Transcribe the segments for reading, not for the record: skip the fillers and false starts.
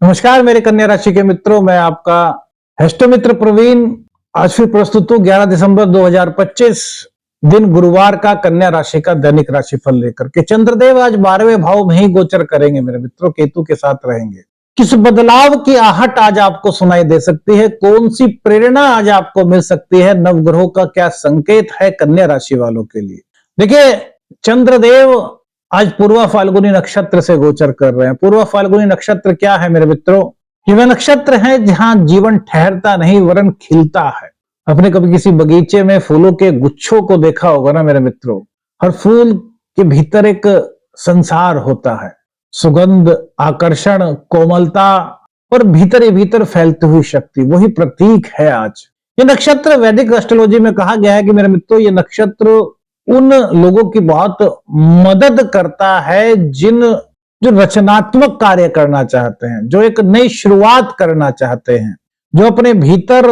नमस्कार मेरे कन्या राशि के मित्रों, मैं आपका हेस्टो मित्र प्रवीण आज फिर प्रस्तुत हूं 11 दिसंबर 2025 दिन गुरुवार का कन्या राशि का दैनिक राशिफल लेकर के। चंद्रदेव आज 12वें भाव में ही गोचर करेंगे मेरे मित्रों, केतु के साथ रहेंगे। किस बदलाव की आहट आज आपको सुनाई दे सकती है, कौन सी प्रेरणा आज आपको मिल सकती है, नवग्रहों का क्या संकेत है कन्या राशि वालों के लिए। देखिए, चंद्रदेव आज पूर्वा फाल्गुनी नक्षत्र से गोचर कर रहे हैं। पूर्वा फाल्गुनी नक्षत्र क्या है मेरे मित्रों? ये वह नक्षत्र है जहां जीवन ठहरता नहीं वरन खिलता है। आपने कभी किसी बगीचे में फूलों के गुच्छों को देखा होगा ना मेरे मित्रों। हर फूल के भीतर एक संसार होता है, सुगंध, आकर्षण, कोमलता और भीतर ही भीतर फैलती हुई शक्ति, वही प्रतीक है आज। ये नक्षत्र वैदिक एस्ट्रोलॉजी में कहा गया है कि मेरे मित्रों, ये नक्षत्र उन लोगों की बहुत मदद करता है जो रचनात्मक कार्य करना चाहते हैं, जो एक नई शुरुआत करना चाहते हैं, जो अपने भीतर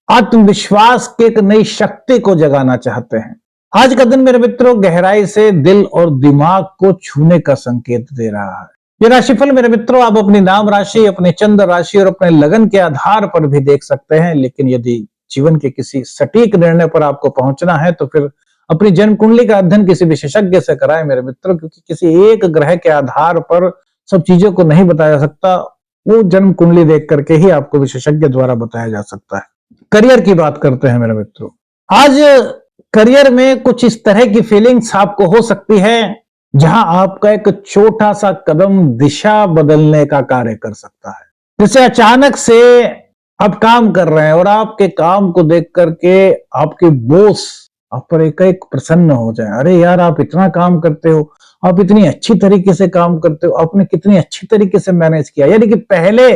आत्मविश्वास की एक नई शक्ति को जगाना चाहते हैं। आज का दिन मेरे मित्रों गहराई से दिल और दिमाग को छूने का संकेत दे रहा है। ये राशिफल मेरे मित्रों आप अपनी नाम राशि, अपने चंद्र राशि और अपने लगन के आधार पर भी देख सकते हैं, लेकिन यदि जीवन के किसी सटीक निर्णय पर आपको पहुंचना है तो फिर अपनी जन्म कुंडली का अध्ययन किसी विशेषज्ञ से कराएं मेरे मित्रों, क्योंकि किसी एक ग्रह के आधार पर सब चीजों को नहीं बताया जा सकता। वो जन्म कुंडली देख करके ही आपको विशेषज्ञ द्वारा बताया जा सकता है। करियर की बात करते हैं मेरे मित्रों। आज करियर में कुछ इस तरह की फीलिंग्स आपको हो सकती है जहां आपका एक छोटा सा कदम दिशा बदलने का कार्य कर सकता है। जैसे अचानक से आप काम कर रहे हैं और आपके काम को देख करके आपके बॉस आप पर एक प्रसन्न हो जाए। अरे यार, आप इतना काम करते हो, आप इतनी अच्छी तरीके से काम करते हो, आपने कितनी अच्छी तरीके से मैनेज किया। यानी कि पहले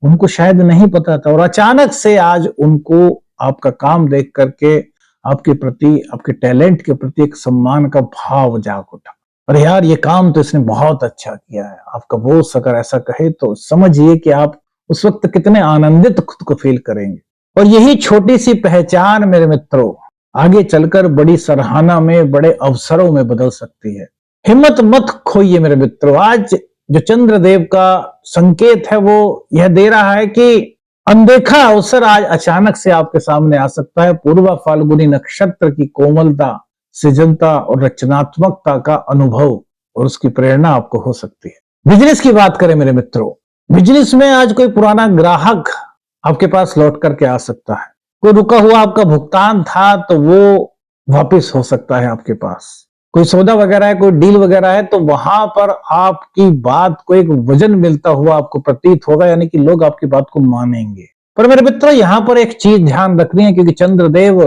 उनको शायद नहीं पता था और अचानक से आज उनको आपका काम देख करके आपके प्रति, आपके टैलेंट के प्रति एक सम्मान का भाव जाग उठा। अरे यार, ये काम तो इसने बहुत अच्छा किया है। आपका बॉस अगर ऐसा कहे तो समझिए कि आप उस वक्त कितने आनंदित खुद को फील करेंगे। और यही छोटी सी पहचान मेरे मित्रों आगे चलकर बड़ी सराहना में, बड़े अवसरों में बदल सकती है। हिम्मत मत खोइए मेरे मित्रों। आज जो चंद्रदेव का संकेत है वो यह दे रहा है कि अनदेखा अवसर आज अचानक से आपके सामने आ सकता है। पूर्वा फाल्गुनी नक्षत्र की कोमलता, सृजनता और रचनात्मकता का अनुभव और उसकी प्रेरणा आपको हो सकती है। बिजनेस की बात करें मेरे मित्रों, बिजनेस में आज कोई पुराना ग्राहक आपके पास लौट करके आ सकता है। कोई रुका हुआ आपका भुगतान था तो वो वापस हो सकता है आपके पास। कोई सौदा वगैरह है, कोई डील वगैरह है तो वहां पर आपकी बात को एक वजन मिलता हुआ आपको प्रतीत होगा, यानी कि लोग आपकी बात को मानेंगे। पर मेरे मित्रों, यहां पर एक चीज ध्यान रखनी है, क्योंकि चंद्रदेव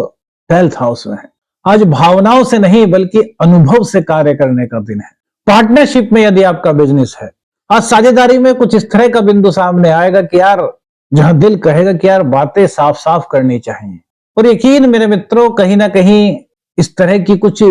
12th हाउस में है। आज भावनाओं से नहीं बल्कि अनुभव से कार्य करने का दिन है। पार्टनरशिप में यदि आपका बिजनेस है, आज साझेदारी में कुछ इस तरह का बिंदु सामने आएगा कि यार, जहां दिल कहेगा कि यार बातें साफ साफ करनी चाहिए। और यकीन मेरे मित्रों, कहीं ना कहीं इस तरह की कुछ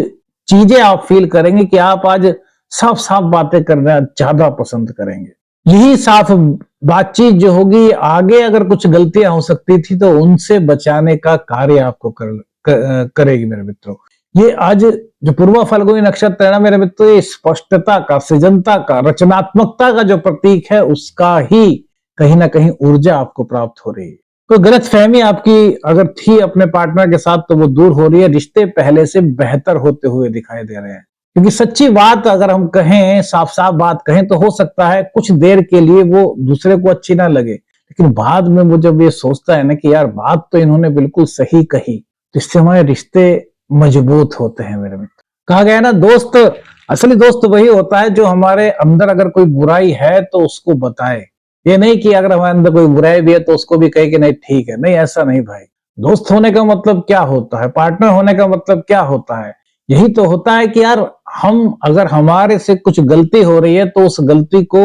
चीजें आप फील करेंगे कि आप आज साफ साफ बातें करना ज्यादा पसंद करेंगे। यही साफ बातचीत जो होगी, आगे अगर कुछ गलतियां हो सकती थी तो उनसे बचाने का कार्य आपको करेगी मेरे मित्रों। ये आज जो पूर्वा फाल्गुनी नक्षत्र है ना मेरे मित्रों, ये स्पष्टता का, सृजनता का, रचनात्मकता का जो प्रतीक है, उसका ही कहीं ना कहीं ऊर्जा आपको प्राप्त हो रही है। कोई गलत फहमी आपकी अगर थी अपने पार्टनर के साथ तो वो दूर हो रही है। रिश्ते पहले से बेहतर होते हुए दिखाई दे रहे हैं, क्योंकि सच्ची बात अगर हम कहें, साफ साफ बात कहें तो हो सकता है कुछ देर के लिए वो दूसरे को अच्छी ना लगे, लेकिन बाद में वो जब ये सोचता है ना कि यार बात तो इन्होंने बिल्कुल सही कही, तो इससे हमारे रिश्ते मजबूत होते हैं मेरे मित्र। कहा गया ना, दोस्त, असली दोस्त वही होता है जो हमारे अंदर अगर कोई बुराई है तो उसको बताए। ये नहीं कि अगर हमारे अंदर कोई बुराई भी है तो उसको भी कहे कि नहीं ठीक है। नहीं, ऐसा नहीं भाई। दोस्त होने का मतलब क्या होता है, पार्टनर होने का मतलब क्या होता है? यही तो होता है कि यार हम, अगर हमारे से कुछ गलती हो रही है तो उस गलती को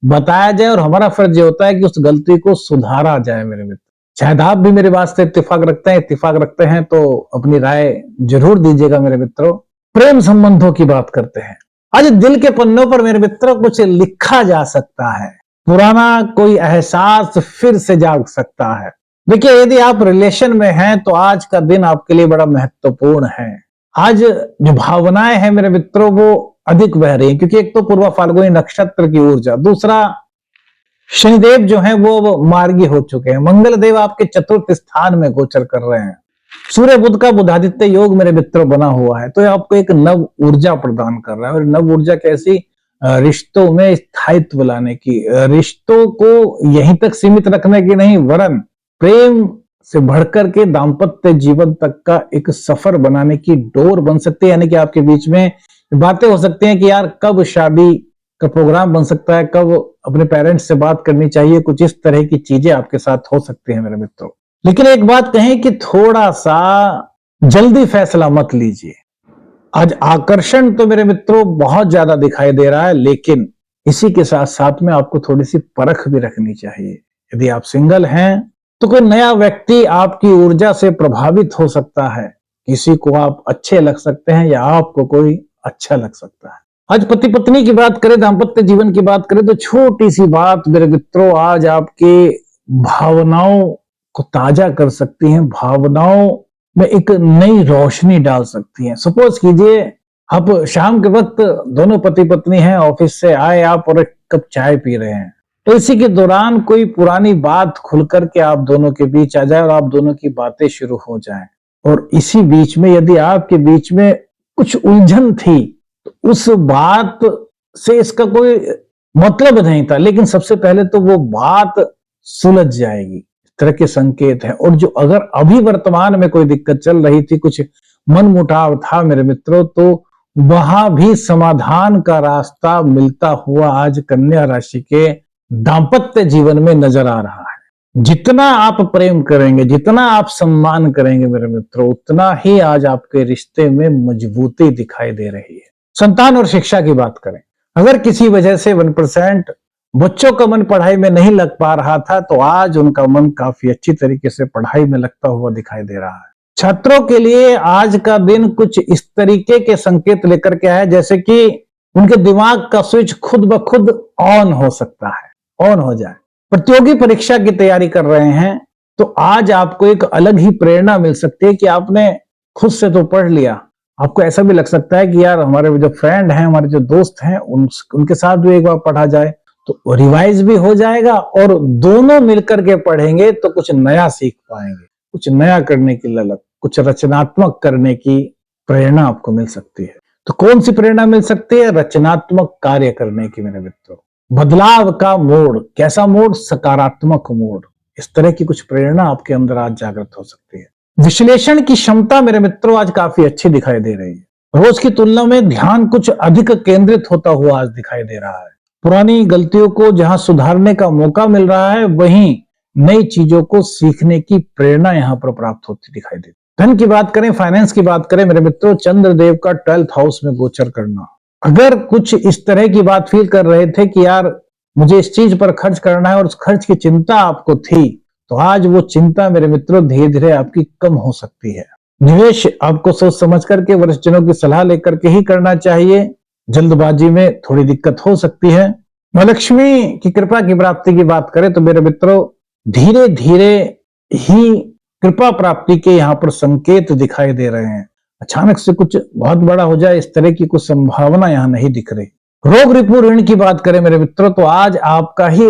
बताया जाए और हमारा फर्ज ये होता है कि उस गलती को सुधारा जाए मेरे मित्र। शायद आप भी मेरे बात से इत्तेफाक रखते हैं तो अपनी राय जरूर दीजिएगा मेरे मित्रों। प्रेम संबंधों की बात करते हैं। आज दिल के पन्नों पर मेरे मित्रों कुछ लिखा जा सकता है। पुराना कोई एहसास फिर से जाग सकता है। देखिए, यदि आप रिलेशन में हैं तो आज का दिन आपके लिए बड़ा महत्वपूर्ण है। आज जो भावनाएं हैं मेरे मित्रों वो अधिक बह रही हैं, क्योंकि एक तो पूर्वा फाल्गुनी नक्षत्र की ऊर्जा, दूसरा शनिदेव जो है वो मार्गी हो चुके हैं। मंगल देव आपके चतुर्थ स्थान में गोचर कर रहे हैं। सूर्य बुध का बुधादित्य योग मेरे मित्रों बना हुआ है, तो ये आपको एक नव ऊर्जा प्रदान कर रहा है। और नव ऊर्जा कैसी? रिश्तों में स्थायित्व लाने की, रिश्तों को यहीं तक सीमित रखने की नहीं, वरन प्रेम से बढ़कर के दाम्पत्य जीवन तक का एक सफर बनाने की डोर बन सकती है। यानी कि आपके बीच में बातें हो सकती हैं कि यार कब शादी का प्रोग्राम बन सकता है, कब अपने पेरेंट्स से बात करनी चाहिए, कुछ इस तरह की चीजें आपके साथ हो सकती हैं मेरे मित्रों। लेकिन एक बात कहें कि थोड़ा सा जल्दी फैसला मत लीजिए। आज आकर्षण तो मेरे मित्रों बहुत ज्यादा दिखाई दे रहा है, लेकिन इसी के साथ साथ में आपको थोड़ी सी परख भी रखनी चाहिए। यदि आप सिंगल हैं तो कोई नया व्यक्ति आपकी ऊर्जा से प्रभावित हो सकता है। किसी को आप अच्छे लग सकते हैं या आपको कोई अच्छा लग सकता है। आज पति पत्नी की बात करें, दाम्पत्य जीवन की बात करें, तो छोटी सी बात मेरे मित्रों आज आपके भावनाओं को ताजा कर सकती हैं, भावनाओं में एक नई रोशनी डाल सकती हैं। सपोज कीजिए आप शाम के वक्त दोनों पति पत्नी हैं, ऑफिस से आए आप और एक कप चाय पी रहे हैं, तो इसी के दौरान कोई पुरानी बात खुल करके आप दोनों के बीच आ जाए और आप दोनों की बातें शुरू हो जाएं। और इसी बीच में यदि आपके बीच में कुछ उलझन थी तो उस बात से इसका कोई मतलब नहीं था, लेकिन सबसे पहले तो वो बात सुलझ जाएगी। इस तरह के संकेत हैं। और जो अगर अभी वर्तमान में कोई दिक्कत चल रही थी, कुछ मनमुटाव था मेरे मित्रों, तो वहां भी समाधान का रास्ता मिलता हुआ आज कन्या राशि के दाम्पत्य जीवन में नजर आ रहा है। जितना आप प्रेम करेंगे, जितना आप सम्मान करेंगे मेरे मित्रों, उतना ही आज आपके रिश्ते में मजबूती दिखाई दे रही है। संतान और शिक्षा की बात करें, अगर किसी वजह से 1% बच्चों का मन पढ़ाई में नहीं लग पा रहा था, तो आज उनका मन काफी अच्छी तरीके से पढ़ाई में लगता हुआ दिखाई दे रहा है। छात्रों के लिए आज का दिन कुछ इस तरीके के संकेत लेकर के आया जैसे कि उनके दिमाग का स्विच खुद ब खुद ऑन हो सकता है, ऑन हो जाए। प्रतियोगी परीक्षा की तैयारी कर रहे हैं तो आज आपको एक अलग ही प्रेरणा मिल सकती है कि आपने खुद से तो पढ़ लिया, आपको ऐसा भी लग सकता है कि यार हमारे जो फ्रेंड हैं, हमारे जो दोस्त हैं, उनके साथ भी एक बार पढ़ा जाए तो रिवाइज भी हो जाएगा और दोनों मिलकर के पढ़ेंगे तो कुछ नया सीख पाएंगे, कुछ नया करने की ललक, कुछ रचनात्मक करने की प्रेरणा आपको मिल सकती है। तो कौन सी प्रेरणा मिल सकती है? रचनात्मक कार्य करने की मेरे मित्रों। बदलाव का मोड़, कैसा मोड़? सकारात्मक मोड़। इस तरह की कुछ प्रेरणा आपके अंदर आज जागृत हो सकती है। विश्लेषण की क्षमता मेरे मित्रों आज काफी अच्छी दिखाई दे रही है। रोज की तुलना में ध्यान कुछ अधिक केंद्रित होता हुआ आज दिखाई दे रहा है। पुरानी गलतियों को जहां सुधारने का मौका मिल रहा है, वहीं नई चीजों को सीखने की प्रेरणा यहां पर प्राप्त होती दिखाई देती। धन की बात करें, फाइनेंस की बात करें मेरे मित्रों, चंद्रदेव का 12th हाउस में गोचर करना, अगर कुछ इस तरह की बात फील कर रहे थे कि यार मुझे इस चीज पर खर्च करना है और उस खर्च की चिंता आपको थी, तो आज वो चिंता मेरे मित्रों धीरे धीरे आपकी कम हो सकती है। निवेश आपको सोच समझ करके, वरिष्ठजनों की सलाह लेकर के ही करना चाहिए। जल्दबाजी में थोड़ी दिक्कत हो सकती है। महालक्ष्मी की कृपा की प्राप्ति की बात करें तो मेरे मित्रों धीरे धीरे ही कृपा प्राप्ति के यहाँ पर संकेत दिखाई दे रहे हैं। अचानक से कुछ बहुत बड़ा हो जाए इस तरह की कुछ संभावना यहाँ नहीं दिख रही। रोग रिपू ऋण की बात करें मेरे मित्रों तो आज आपका ही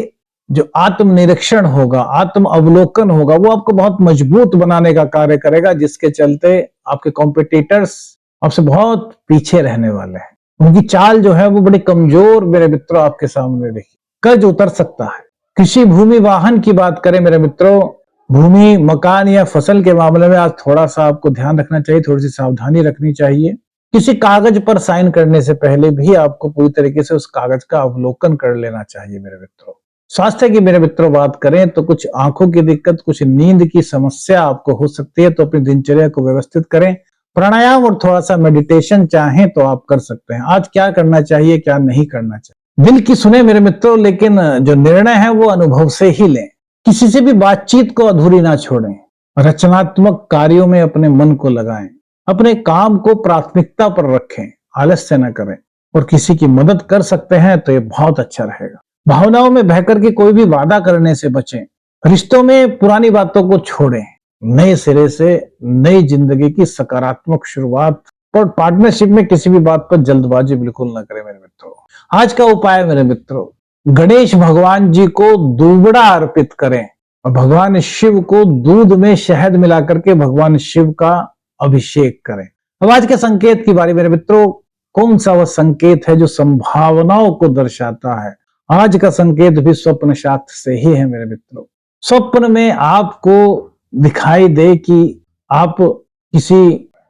जो आत्मनिरीक्षण होगा, आत्म अवलोकन होगा, वो आपको बहुत मजबूत बनाने का कार्य करेगा, जिसके चलते आपके कॉम्पिटिटर्स आपसे बहुत पीछे रहने वाले हैं। उनकी चाल जो है वो बड़ी कमजोर मेरे मित्रों आपके सामने देखिए। कर्ज उतर सकता है। कृषि भूमि वाहन की बात करें मेरे मित्रों, भूमि मकान या फसल के मामले में आज थोड़ा सा आपको ध्यान रखना चाहिए, थोड़ी सी सावधानी रखनी चाहिए। किसी कागज पर साइन करने से पहले भी आपको पूरी तरीके से उस कागज का अवलोकन कर लेना चाहिए मेरे मित्रों। स्वास्थ्य की मेरे मित्रों बात करें तो कुछ आंखों की दिक्कत, कुछ नींद की समस्या आपको हो सकती है, तो अपनी दिनचर्या को व्यवस्थित करें। प्राणायाम और थोड़ा सा मेडिटेशन चाहें तो आप कर सकते हैं। आज क्या करना चाहिए, क्या नहीं करना चाहिए, दिल की सुने मेरे मित्रों, लेकिन जो निर्णय है वो अनुभव से ही लें। किसी से भी बातचीत को अधूरी ना छोड़ें। रचनात्मक कार्यों में अपने मन को लगाएं। अपने काम को प्राथमिकता पर रखें, आलस्य न करें। और किसी की मदद कर सकते हैं तो ये बहुत अच्छा रहेगा। भावनाओं में बहकर के कोई भी वादा करने से बचें। रिश्तों में पुरानी बातों को छोड़ें। नए सिरे से नई जिंदगी की सकारात्मक शुरुआत। और पार्टनरशिप में किसी भी बात पर जल्दबाजी बिल्कुल ना करें मेरे मित्रों। आज का उपाय मेरे मित्रों, गणेश भगवान जी को दूबड़ा अर्पित करें और भगवान शिव को दूध में शहद मिलाकर के भगवान शिव का अभिषेक करें। अब आज के संकेत की बारी मेरे मित्रों, कौन सा वह संकेत है जो संभावनाओं को दर्शाता है? आज का संकेत भी स्वप्न शास्त्र से ही है मेरे मित्रों। स्वप्न में आपको दिखाई दे कि आप किसी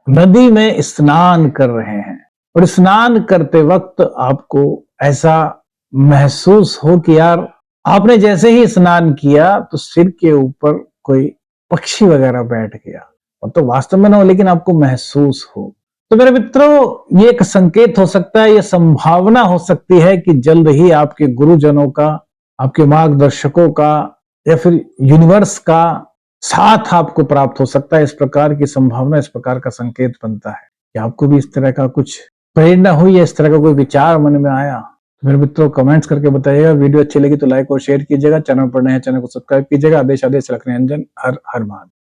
नदी में स्नान कर रहे हैं और स्नान करते वक्त आपको ऐसा महसूस हो कि यार आपने जैसे ही स्नान किया तो सिर के ऊपर कोई पक्षी वगैरह बैठ गया, और तो वास्तव में ना हो लेकिन आपको महसूस हो। तो मेरे मित्रों, ये एक संकेत हो सकता है, ये संभावना हो सकती है कि जल्द ही आपके गुरुजनों का, आपके मार्गदर्शकों का या फिर यूनिवर्स का साथ आपको प्राप्त हो सकता है। इस प्रकार की संभावना, इस प्रकार का संकेत बनता है कि आपको भी इस तरह का कुछ प्रेरणा हुई है, इस तरह का कोई विचार मन में आया। मेरे मित्रों कमेंट्स करके बताइएगा। वीडियो अच्छी लगी तो लाइक और शेयर कीजिएगा। चैनल पर नए हैं चैनल को सब्सक्राइब कीजिएगा। आदेश रखने अंजन। हर हर महादेव।